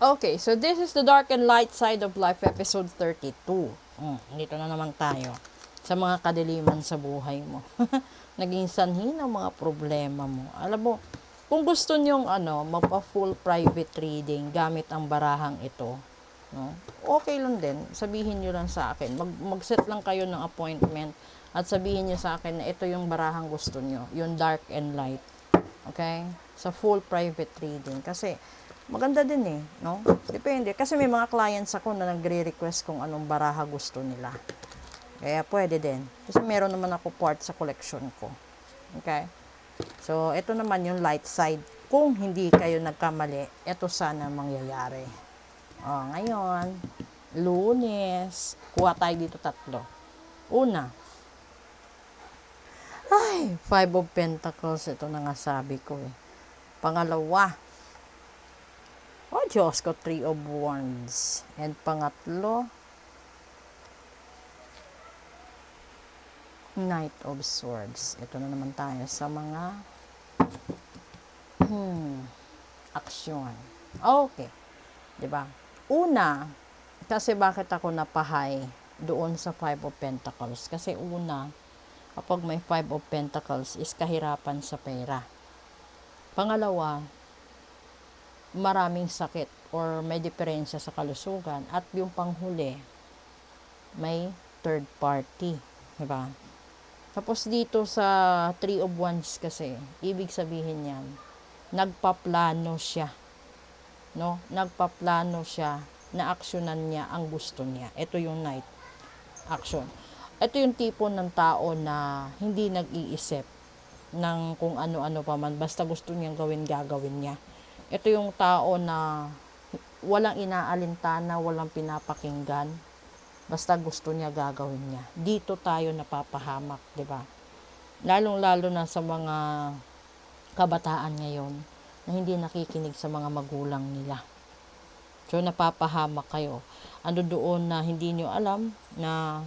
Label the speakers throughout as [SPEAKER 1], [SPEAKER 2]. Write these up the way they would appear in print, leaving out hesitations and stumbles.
[SPEAKER 1] Okay, so this is the dark and light side of life, episode 32. Dito na naman tayo sa mga kadiliman sa buhay mo. Naging sanhi ng mga problema mo. Alam mo, kung gusto nyong magpa-full private reading gamit ang barahang ito, no? Okay lang din. Sabihin nyo lang sa akin. Mag-set lang kayo ng appointment at sabihin nyo sa akin na ito yung barahang gusto nyo. Yung dark and light. Okay? Sa full private reading. Kasi, maganda din eh, no? Depende. Kasi may mga clients ako na nagre-request kung anong baraha gusto nila. Kaya pwede din. Kasi meron naman ako part sa collection ko. Okay? So, ito naman yung light side. Kung hindi kayo nagkamali, ito sana mangyayari. Ngayon, Lunes, kuha tayo dito 3. Una, Five of Pentacles. Ito na nga sabi ko eh. Pangalawa, Diyos ko, 3 of Wands. And pangatlo, Knight of Swords. Ito na naman tayo sa mga aksyon. Okay. Diba? Una, kasi bakit ako napahay doon sa 5 of Pentacles? Kasi una, kapag may 5 of Pentacles is kahirapan sa pera. Pangalawa, maraming sakit or may diferensya sa kalusugan. At yung panghuli, may third party. Diba? Tapos dito sa 3 of Wands kasi, ibig sabihin yan, nagpaplano siya. No? Nagpaplano siya na aksyonan niya ang gusto niya. Ito yung Knight action. Ito yung tipo ng tao na hindi nag-iisip ng kung ano-ano pa man. Basta gusto niyang gawin, gagawin niya. Ito yung tao na walang inaalintana, walang pinapakinggan. Basta gusto niya, gagawin niya. Dito tayo napapahamak, di ba? Lalong-lalo na sa mga kabataan ngayon na hindi nakikinig sa mga magulang nila. So, napapahamak kayo. Ano doon na hindi nyo alam na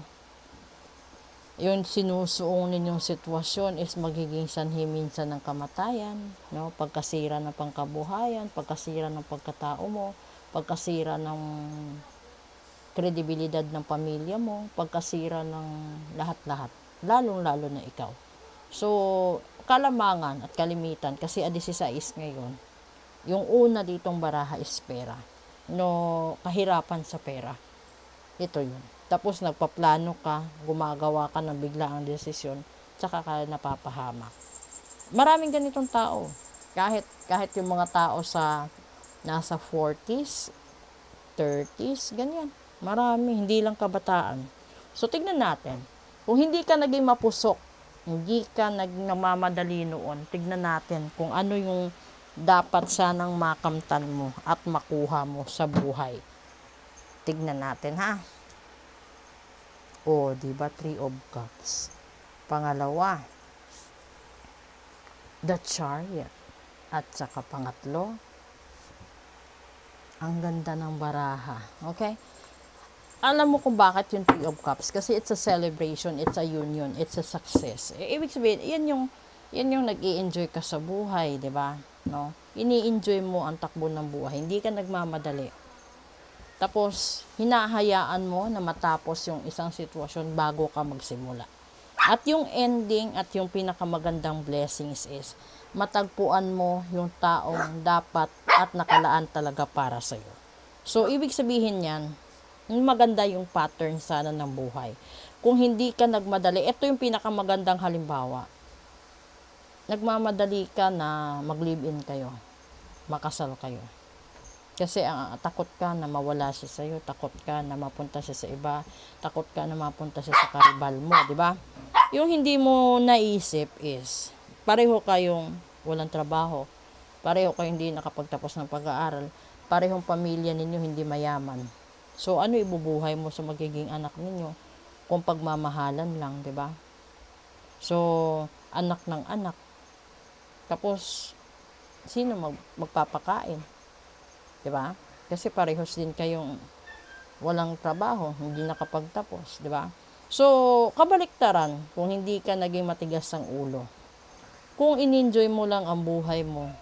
[SPEAKER 1] yung sinusuong ninyong sitwasyon is magiging sanhi minsan ng kamatayan, no? Pagkasira ng pangkabuhayan, pagkasira ng pagkatao mo, pagkasira ng kredibilidad ng pamilya mo, pagkasira ng lahat-lahat, lalong-lalo na ikaw. So, kalamangan at kalimitan, kasi 16 ngayon, yung una ditong baraha is pera. No, kahirapan sa pera. Ito yun. Tapos nagpaplano ka, gumagawa ka ng biglaang desisyon, tsaka ka napapahamak. Maraming ganitong tao. Kahit yung mga tao sa nasa 40s, 30s, ganyan. Marami, hindi lang kabataan. So, tignan natin. Kung hindi ka naging mapusok, hindi ka namamadali noon, tignan natin kung ano yung dapat sanang makamtan mo at makuha mo sa buhay. Tignan natin, ha? Diba? 3 of Cups. Pangalawa, the Chariot. At saka pangatlo, ang ganda ng baraha. Okay? Alam mo kung bakit yung 3 of Cups? Kasi it's a celebration, it's a union, it's a success. Ibig sabihin, yan yung nag-i-enjoy ka sa buhay, di ba? No? Ini-enjoy mo ang takbo ng buhay. Hindi ka nagmamadali. Tapos, hinahayaan mo na matapos yung isang sitwasyon bago ka magsimula. At yung ending at yung pinakamagandang blessings is, matagpuan mo yung taong dapat at nakalaan talaga para sa'yo. So, ibig sabihin yan, maganda yung pattern sana ng buhay. Kung hindi ka nagmadali, ito yung pinakamagandang halimbawa. Nagmamadali ka na mag-live-in kayo, makasal kayo. Kasi takot ka na mawala siya sa'yo, takot ka na mapunta siya sa iba, takot ka na mapunta siya sa karibal mo, di ba? Yung hindi mo naisip is, pareho kayong walang trabaho, pareho kayong hindi nakapagtapos ng pag-aaral, parehong pamilya ninyo hindi mayaman. So, ano ibubuhay mo sa magiging anak ninyo kung pagmamahalan lang, di ba? So, anak ng anak. Tapos, sino magpapakain? Diba? Kasi parehos din kayong walang trabaho, hindi nakapagtapos, diba? So, kabaliktaran, kung hindi ka naging matigas ang ulo, kung in-enjoy mo lang ang buhay mo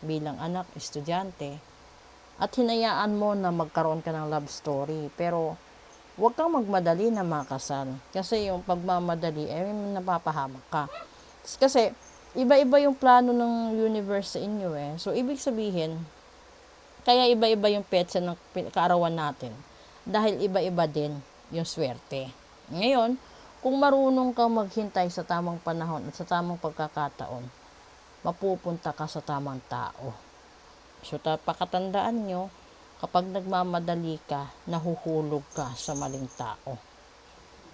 [SPEAKER 1] bilang anak, estudyante, at hinayaan mo na magkaroon ka ng love story. Pero, huwag kang magmadali na makasal. Kasi yung pagmamadali, napapahamak ka. Kasi, iba-iba yung plano ng universe sa inyo eh. So, ibig sabihin, kaya iba-iba yung petsa ng kaarawan natin. Dahil iba-iba din yung swerte. Ngayon, kung marunong kang maghintay sa tamang panahon at sa tamang pagkakataon, mapupunta ka sa tamang tao. So, pakatandaan nyo, kapag nagmamadali ka, nahuhulog ka sa maling tao.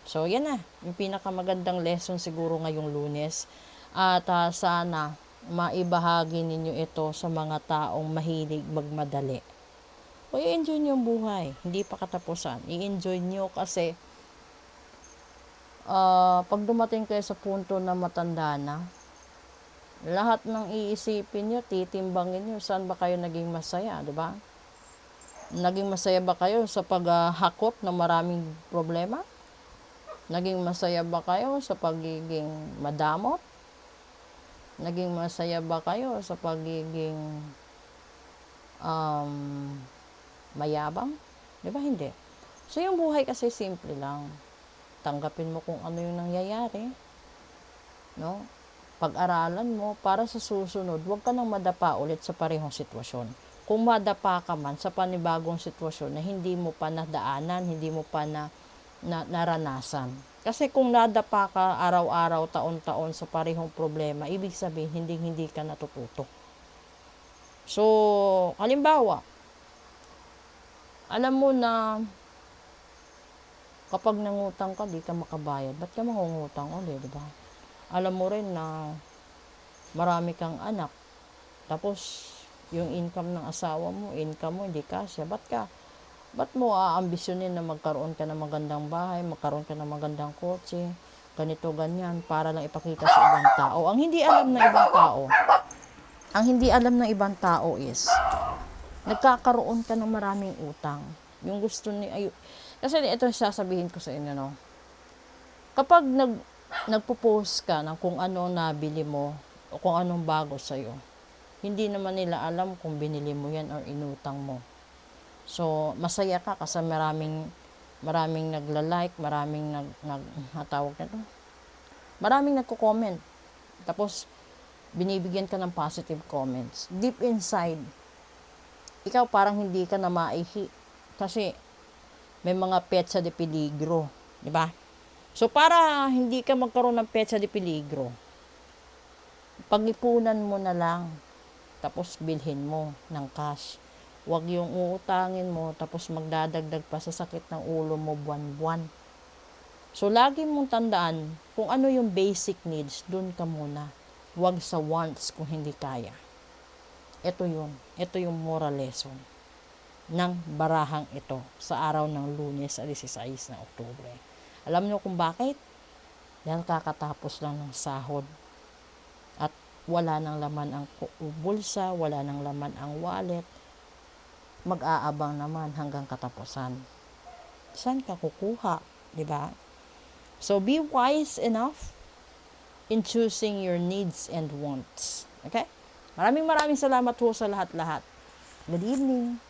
[SPEAKER 1] So, yan na. Yung pinakamagandang lesson siguro ngayong Lunes. At sana maibahagi ninyo ito sa mga taong mahilig magmadali. O, i-enjoy nyo yung buhay. Hindi pa katapusan. I-enjoy nyo kasi pag dumating kayo sa punto na matanda na, lahat ng iisipin nyo, titimbangin nyo, saan ba kayo naging masaya, di ba? Naging masaya ba kayo sa paghakot ng maraming problema? Naging masaya ba kayo sa pagiging madamot? Naging masaya ba kayo sa pagiging mayabang? Di ba hindi? So, yung buhay kasi simple lang. Tanggapin mo kung ano yung nangyayari. No? Pag-aralan mo para sa susunod, huwag ka nang madapa ulit sa parehong sitwasyon. Kung madapa ka man sa panibagong sitwasyon na hindi mo pa nadaanan, hindi mo pa naranasan. Kasi kung nadapa ka araw-araw, taon-taon sa parehong problema, ibig sabihin hindi ka natututo. So, halimbawa, alam mo na kapag nangutang ka, di ka makabayad. Ba't ka mangungutang ulit, di ba? Alam mo rin na marami kang anak. Tapos, yung income ng asawa mo, income mo, hindi kasya. Ba't mo aambisyonin na magkaroon ka ng magandang bahay, magkaroon ka ng magandang kotse, ganito, ganyan, para lang ipakita sa ibang tao? Ang hindi alam ng ibang tao is, nagkakaroon ka ng maraming utang. Yung gusto kasi ito sasabihin ko sa inyo, no? Kapag nagpo-post ka ng kung ano nabili mo o kung anong bago sa'yo, hindi naman nila alam kung binili mo yan or inutang mo. So, masaya ka kasi maraming nagla-like, maraming maraming nagko-comment. Tapos, binibigyan ka ng positive comments. Deep inside, ikaw parang hindi ka na maihi. Kasi, may mga petsa de peligro. Diba? So, para hindi ka magkaroon ng petsa de peligro, pag-ipunan mo na lang, tapos bilhin mo ng cash. Huwag yung uutangin mo, tapos magdadagdag pa sa sakit ng ulo mo buwan-buwan. So, lagi mong tandaan, kung ano yung basic needs, dun ka muna. Huwag sa wants kung hindi kaya. Ito yung moral lesson ng barahang ito sa araw ng Lunes, 16 ng Oktubre. Alam niyo kung bakit? Dahil kakatapos lang ng sahod at wala nang laman ang bulsa, wala nang laman ang wallet, mag-aabang naman hanggang katapusan. Saan ka kukuha? Diba? So, be wise enough in choosing your needs and wants. Okay? Maraming salamat po sa lahat-lahat. Good evening.